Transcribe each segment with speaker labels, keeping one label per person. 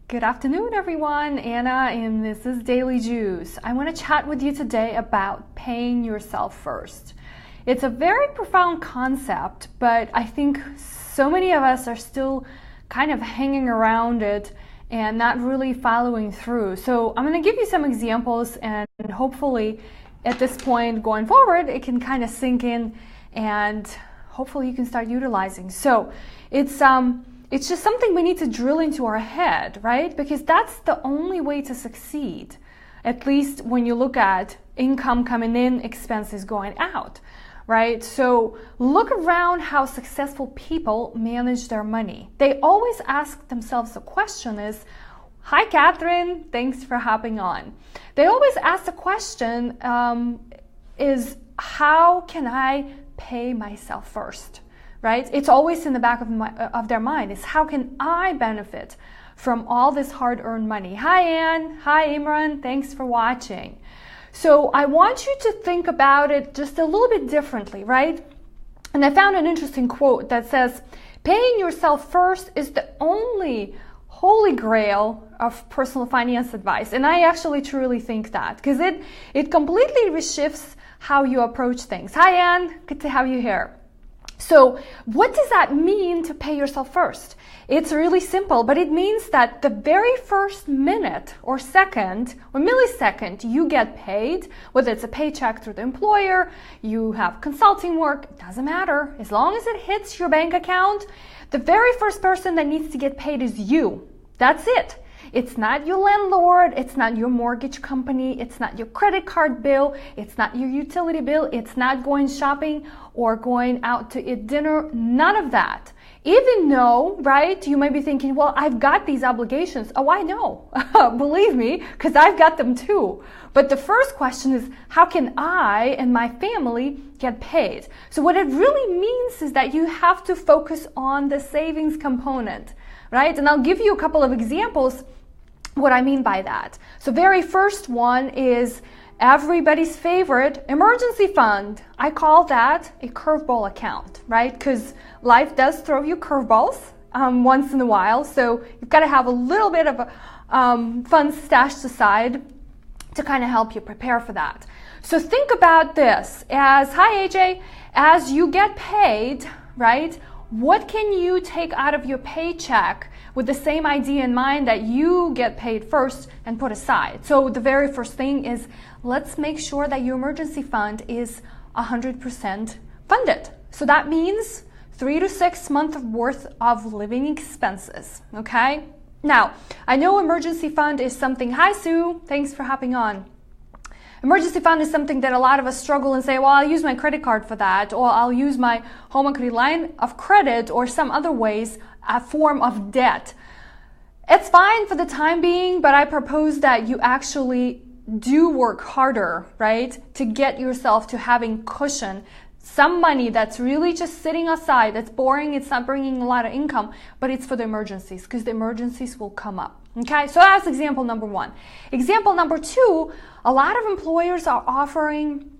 Speaker 1: Good afternoon, everyone. Anna, and this is Daily Juice. I want to chat with you today about paying yourself first. It's a very profound concept, but I think so many of us are still kind of hanging around it and not really following through. So I'm going to give you some examples, and hopefully at this point going forward, it can kind of sink in and hopefully you can start utilizing. So it's just something we need to drill into our head, right? Because that's the only way to succeed, at least when you look at income coming in, expenses going out, right? So look around how successful people manage their money. They always ask themselves the question is, hi, Catherine, thanks for hopping on. They always ask the question is, how can I pay myself first? Right? It's always in the back of their mind. Is how can I benefit from all this hard-earned money? Hi, Anne. Hi, Imran. Thanks for watching. So I want you to think about it just a little bit differently, right? And I found an interesting quote that says, paying yourself first is the only holy grail of personal finance advice. And I actually truly think that because it completely reshifts how you approach things. Hi, Anne. Good to have you here. So what does that mean to pay yourself first? It's really simple, but it means that the very first minute or second or millisecond you get paid, whether it's a paycheck through the employer, you have consulting work, it doesn't matter. As long as it hits your bank account, the very first person that needs to get paid is you. That's it. It's not your landlord, it's not your mortgage company, it's not your credit card bill, it's not your utility bill, it's not going shopping or going out to eat dinner, none of that. Even though, right, you might be thinking, well, I've got these obligations. Oh, I know, believe me, because I've got them too. But the first question is, how can I and my family get paid? So what it really means is that you have to focus on the savings component, right? And I'll give you a couple of examples what I mean by that. So very first one is everybody's favorite emergency fund. I call that a curveball account, right? Because life does throw you curveballs once in a while. So you've got to have a little bit of funds stashed aside to kind of help you prepare for that. So think about this as, hi AJ, as you get paid, right? What can you take out of your paycheck with the same idea in mind that you get paid first and put aside? So the very first thing is, let's make sure that your emergency fund is 100% funded. So that means 3 to 6 months worth of living expenses, okay? Now, I know emergency fund is something, hi Sue, thanks for hopping on. Emergency fund is something that a lot of us struggle and say, well, I'll use my credit card for that, or I'll use my home equity line of credit or some other ways, a form of debt. It's fine for the time being, but I propose that you actually do work harder, right, to get yourself to having cushion, some money that's really just sitting aside, that's boring, it's not bringing a lot of income, but it's for the emergencies, because the emergencies will come up. Okay, so that's example number one. Example number two, a lot of employers are offering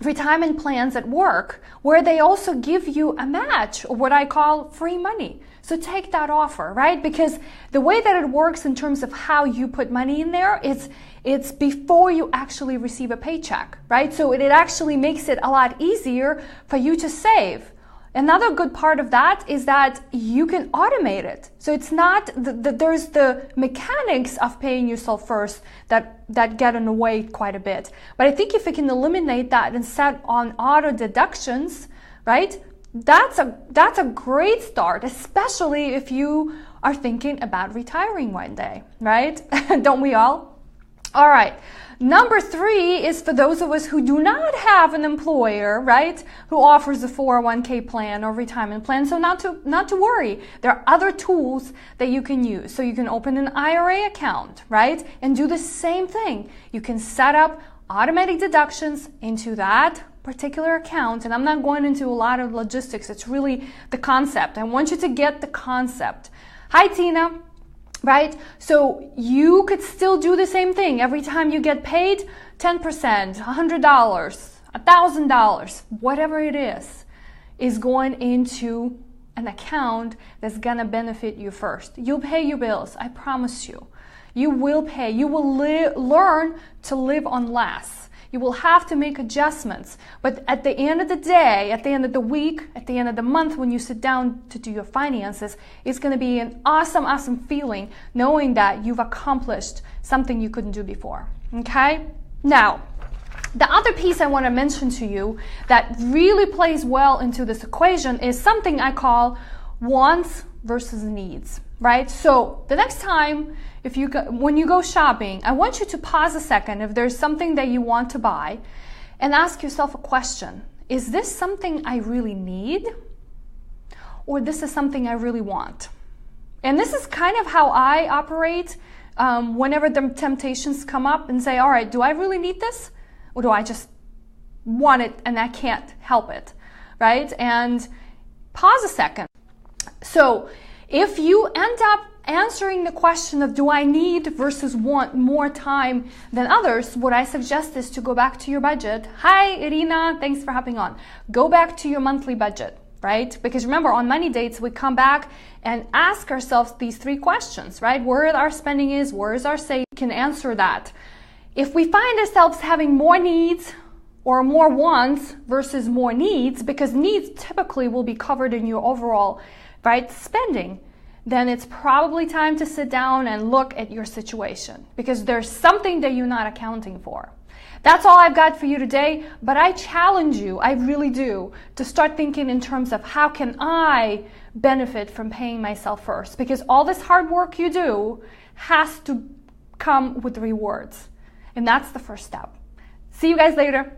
Speaker 1: retirement plans at work where they also give you a match, or what I call free money. So take that offer, right? Because the way that it works in terms of how you put money in there, it's before you actually receive a paycheck, right? So it actually makes it a lot easier for you to save. Another good part of that is that you can automate it. So it's not, there's the mechanics of paying yourself first that get in the way quite a bit. But I think if we can eliminate that and set on auto deductions, right? That's a great start, especially if you are thinking about retiring one day, right? Don't we all? All right. Number three is for those of us who do not have an employer, right, who offers a 401k plan or retirement plan. So not to worry. There are other tools that you can use. So you can open an IRA account, right, and do the same thing. You can set up automatic deductions into that particular account. And I'm not going into a lot of logistics. It's really the concept. I want you to get the concept. Hi, Tina. Right? So you could still do the same thing. Every time you get paid, 10%, $100, $1,000, whatever it is going into an account that's gonna benefit you first. You'll pay your bills, I promise you. You will pay. You will learn to live on less. You will have to make adjustments. But at the end of the day, at the end of the week, at the end of the month, when you sit down to do your finances, it's going to be an awesome, awesome feeling knowing that you've accomplished something you couldn't do before. Okay? Now, the other piece I want to mention to you that really plays well into this equation is something I call wants versus needs, right? So the next time when you go shopping, I want you to pause a second if there's something that you want to buy and ask yourself a question. Is this something I really need? Or this is something I really want? And this is kind of how I operate whenever the temptations come up and say, all right, do I really need this? Or do I just want it and I can't help it, right? And pause a second. So if you end up answering the question of do I need versus want more time than others, what I suggest is to go back to your budget. Hi, Irina, thanks for hopping on. Go back to your monthly budget, right? Because remember, on Money Dates, we come back and ask ourselves these 3 questions, right? Where our spending is, where is our saving? We can answer that. If we find ourselves having more needs or more wants versus more needs, because needs typically will be covered in your overall, right, spending, then it's probably time to sit down and look at your situation because there's something that you're not accounting for. That's all I've got for you today, but I challenge you, I really do, to start thinking in terms of how can I benefit from paying myself first, because all this hard work you do has to come with rewards, and that's the first step. See you guys later.